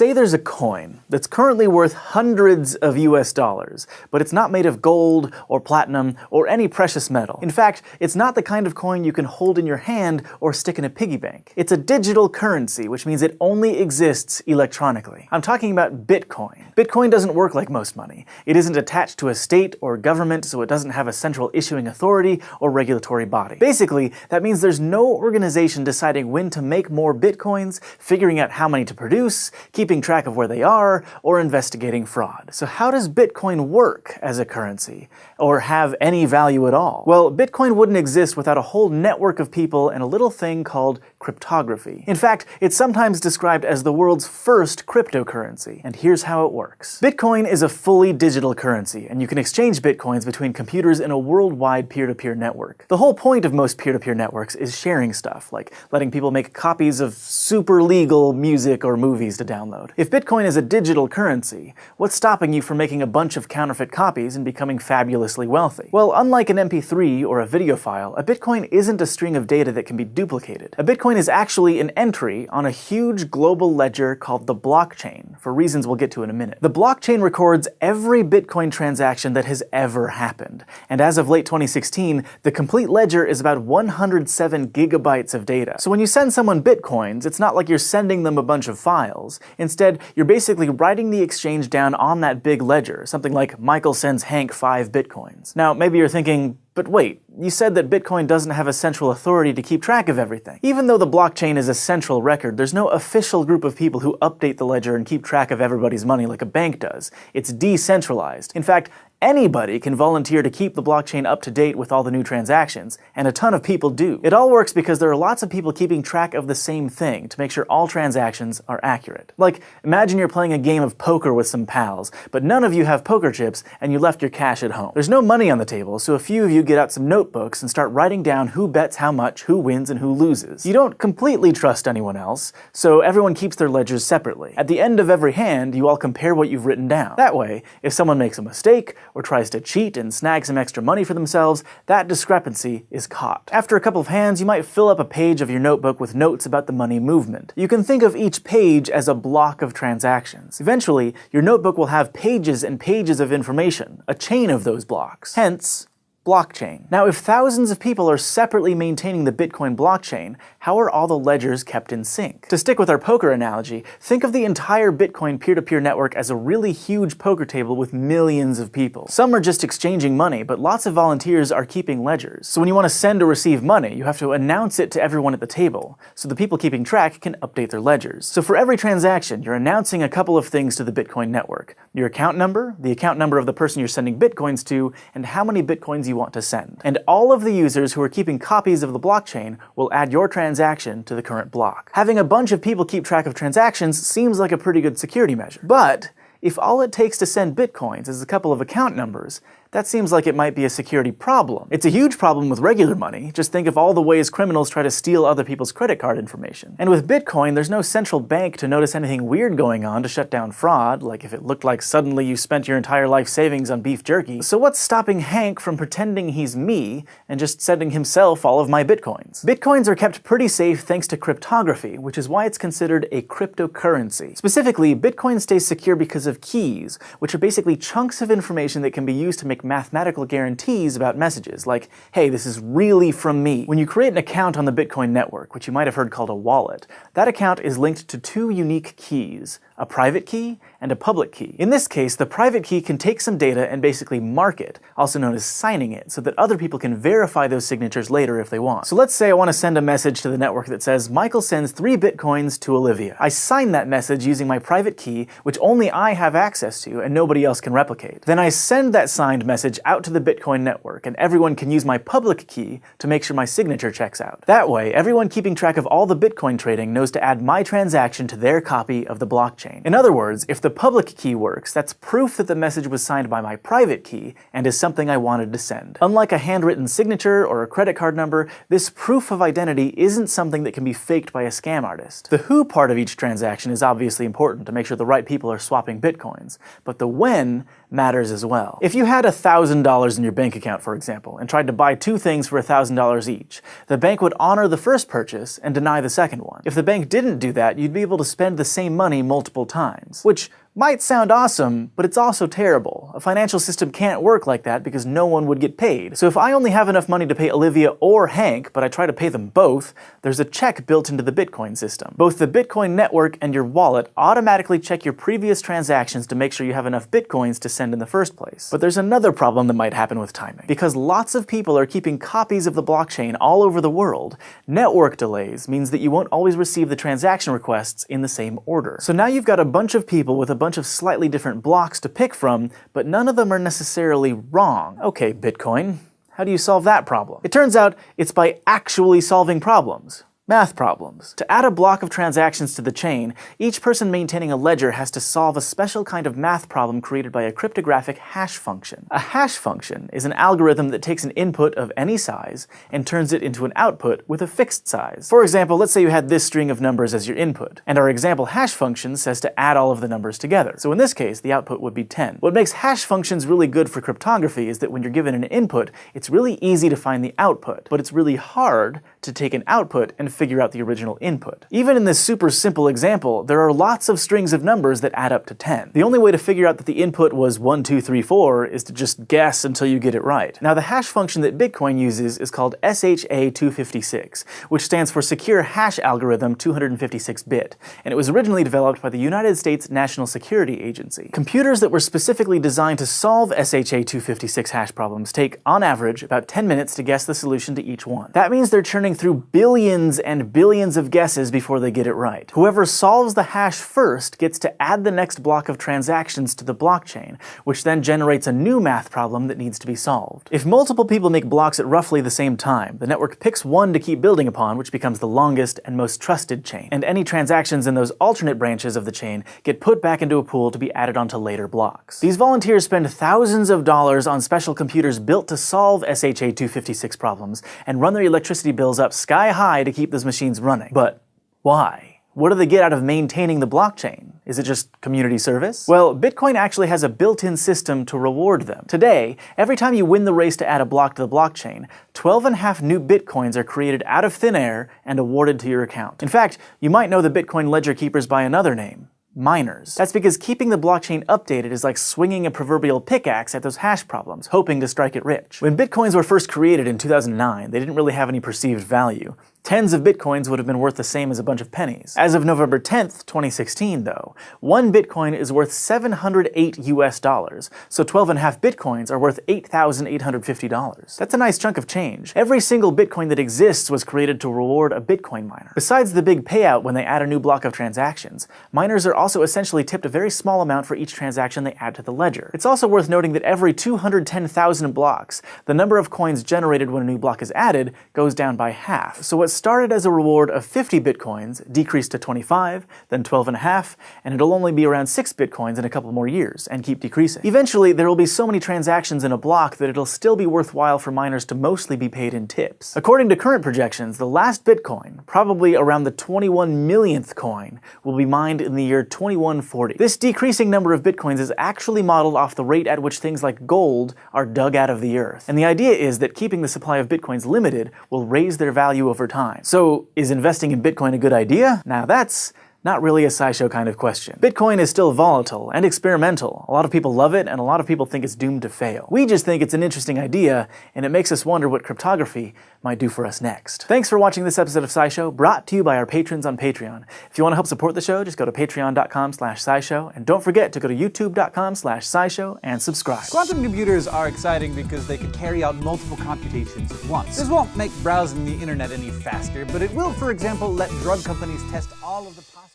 Say there's a coin that's currently worth hundreds of US dollars, but it's not made of gold or platinum or any precious metal. In fact, it's not the kind of coin you can hold in your hand or stick in a piggy bank. It's a digital currency, which means it only exists electronically. I'm talking about Bitcoin. Bitcoin doesn't work like most money. It isn't attached to a state or government, so it doesn't have a central issuing authority or regulatory body. Basically, that means there's no organization deciding when to make more Bitcoins, figuring out how many to produce, keeping track of where they are, or investigating fraud. So how does Bitcoin work as a currency? Or have any value at all? Well, Bitcoin wouldn't exist without a whole network of people and a little thing called cryptography. In fact, it's sometimes described as the world's first cryptocurrency, and here's how it works. Bitcoin is a fully digital currency, and you can exchange Bitcoins between computers in a worldwide peer-to-peer network. The whole point of most peer-to-peer networks is sharing stuff, like letting people make copies of super legal music or movies to download. If Bitcoin is a digital currency, what's stopping you from making a bunch of counterfeit copies and becoming fabulously wealthy? Well, unlike an MP3 or a video file, a Bitcoin isn't a string of data that can be duplicated. A Bitcoin is actually an entry on a huge global ledger called the blockchain, for reasons we'll get to in a minute. The blockchain records every Bitcoin transaction that has ever happened, and as of late 2016, the complete ledger is about 107 gigabytes of data. So when you send someone Bitcoins, it's not like you're sending them a bunch of files. Instead, you're basically writing the exchange down on that big ledger, something like Michael sends Hank 5 Bitcoins. Now, maybe you're thinking, but wait, you said that Bitcoin doesn't have a central authority to keep track of everything. Even though the blockchain is a central record, there's no official group of people who update the ledger and keep track of everybody's money like a bank does. It's decentralized. In fact, anybody can volunteer to keep the blockchain up to date with all the new transactions, and a ton of people do. It all works because there are lots of people keeping track of the same thing to make sure all transactions are accurate. Like, imagine you're playing a game of poker with some pals, but none of you have poker chips and you left your cash at home. There's no money on the table, so a few of you get out some notebooks and start writing down who bets how much, who wins, and who loses. You don't completely trust anyone else, so everyone keeps their ledgers separately. At the end of every hand, you all compare what you've written down. That way, if someone makes a mistake, or tries to cheat and snag some extra money for themselves, that discrepancy is caught. After a couple of hands, you might fill up a page of your notebook with notes about the money movement. You can think of each page as a block of transactions. Eventually, your notebook will have pages and pages of information, a chain of those blocks. Hence, blockchain. Now, if thousands of people are separately maintaining the Bitcoin blockchain, how are all the ledgers kept in sync? To stick with our poker analogy, think of the entire Bitcoin peer-to-peer network as a really huge poker table with millions of people. Some are just exchanging money, but lots of volunteers are keeping ledgers. So when you want to send or receive money, you have to announce it to everyone at the table, so the people keeping track can update their ledgers. So for every transaction, you're announcing a couple of things to the Bitcoin network: your account number, the account number of the person you're sending Bitcoins to, and how many Bitcoins you want to send. And all of the users who are keeping copies of the blockchain will add your transaction to the current block. Having a bunch of people keep track of transactions seems like a pretty good security measure. But if all it takes to send Bitcoins is a couple of account numbers, that seems like it might be a security problem. It's a huge problem with regular money. Just think of all the ways criminals try to steal other people's credit card information. And with Bitcoin, there's no central bank to notice anything weird going on to shut down fraud, like if it looked like suddenly you spent your entire life savings on beef jerky. So what's stopping Hank from pretending he's me and just sending himself all of my Bitcoins? Bitcoins are kept pretty safe thanks to cryptography, which is why it's considered a cryptocurrency. Specifically, Bitcoin stays secure because of keys, which are basically chunks of information that can be used to make mathematical guarantees about messages, like, hey, this is really from me. When you create an account on the Bitcoin network, which you might have heard called a wallet, that account is linked to two unique keys: a private key and a public key. In this case, the private key can take some data and basically mark it, also known as signing it, so that other people can verify those signatures later if they want. So let's say I want to send a message to the network that says, Michael sends 3 Bitcoins to Olivia. I sign that message using my private key, which only I have access to and nobody else can replicate. Then I send that signed message out to the Bitcoin network, and everyone can use my public key to make sure my signature checks out. That way, everyone keeping track of all the Bitcoin trading knows to add my transaction to their copy of the blockchain. In other words, if the public key works, that's proof that the message was signed by my private key and is something I wanted to send. Unlike a handwritten signature or a credit card number, this proof of identity isn't something that can be faked by a scam artist. The who part of each transaction is obviously important to make sure the right people are swapping Bitcoins, but the when matters as well. If you had $1,000 in your bank account, for example, and tried to buy two things for $1,000 each, the bank would honor the first purchase and deny the second one. If the bank didn't do that, you'd be able to spend the same money multiple times, which might sound awesome, but it's also terrible. A financial system can't work like that because no one would get paid. So if I only have enough money to pay Olivia or Hank, but I try to pay them both, there's a check built into the Bitcoin system. Both the Bitcoin network and your wallet automatically check your previous transactions to make sure you have enough Bitcoins to send in the first place. But there's another problem that might happen with timing. Because lots of people are keeping copies of the blockchain all over the world, network delays means that you won't always receive the transaction requests in the same order. So now you've got a bunch of people with a bunch of slightly different blocks to pick from, but none of them are necessarily wrong. Okay, Bitcoin, how do you solve that problem? It turns out it's by actually solving problems. Math problems. To add a block of transactions to the chain, each person maintaining a ledger has to solve a special kind of math problem created by a cryptographic hash function. A hash function is an algorithm that takes an input of any size and turns it into an output with a fixed size. For example, let's say you had this string of numbers as your input, and our example hash function says to add all of the numbers together. So in this case, the output would be 10. What makes hash functions really good for cryptography is that when you're given an input, it's really easy to find the output, but it's really hard to take an output and figure out the original input. Even in this super simple example, there are lots of strings of numbers that add up to 10. The only way to figure out that the input was 1, 2, 3, 4 is to just guess until you get it right. Now the hash function that Bitcoin uses is called SHA-256, which stands for Secure Hash Algorithm 256-bit, and it was originally developed by the United States National Security Agency. Computers that were specifically designed to solve SHA-256 hash problems take, on average, about 10 minutes to guess the solution to each one. That means they're churning through billions and billions of guesses before they get it right. Whoever solves the hash first gets to add the next block of transactions to the blockchain, which then generates a new math problem that needs to be solved. If multiple people make blocks at roughly the same time, the network picks one to keep building upon, which becomes the longest and most trusted chain, and any transactions in those alternate branches of the chain get put back into a pool to be added onto later blocks. These volunteers spend thousands of dollars on special computers built to solve SHA-256 problems and run their electricity bills up sky high to keep those machines running. But why? What do they get out of maintaining the blockchain? Is it just community service? Well, Bitcoin actually has a built-in system to reward them. Today, every time you win the race to add a block to the blockchain, 12.5 new Bitcoins are created out of thin air and awarded to your account. In fact, you might know the Bitcoin ledger keepers by another name. Miners. That's because keeping the blockchain updated is like swinging a proverbial pickaxe at those hash problems, hoping to strike it rich. When Bitcoins were first created in 2009, they didn't really have any perceived value. Tens of Bitcoins would have been worth the same as a bunch of pennies. As of November 10th, 2016, though, one Bitcoin is worth $708 so 12.5 Bitcoins are worth $8,850. That's a nice chunk of change. Every single Bitcoin that exists was created to reward a Bitcoin miner. Besides the big payout when they add a new block of transactions, miners are also essentially tipped a very small amount for each transaction they add to the ledger. It's also worth noting that every 210,000 blocks, the number of coins generated when a new block is added goes down by half. So what started as a reward of 50 Bitcoins decreased to 25, then 12.5, and it'll only be around 6 Bitcoins in a couple more years, and keep decreasing. Eventually, there will be so many transactions in a block that it'll still be worthwhile for miners to mostly be paid in tips. According to current projections, the last Bitcoin, probably around the 21 millionth coin, will be mined in the year 2140. This decreasing number of Bitcoins is actually modeled off the rate at which things like gold are dug out of the earth. And the idea is that keeping the supply of Bitcoins limited will raise their value over time. So, is investing in Bitcoin a good idea? Now that's not really a SciShow kind of question. Bitcoin is still volatile and experimental. A lot of people love it, and a lot of people think it's doomed to fail. We just think it's an interesting idea, and it makes us wonder what cryptography might do for us next. Thanks for watching this episode of SciShow, brought to you by our patrons on Patreon. If you want to help support the show, just go to patreon.com/SciShow, and don't forget to go to youtube.com/SciShow and subscribe. Quantum computers are exciting because they can carry out multiple computations at once. This won't make browsing the internet any faster, but it will, for example, let drug companies test all of the possible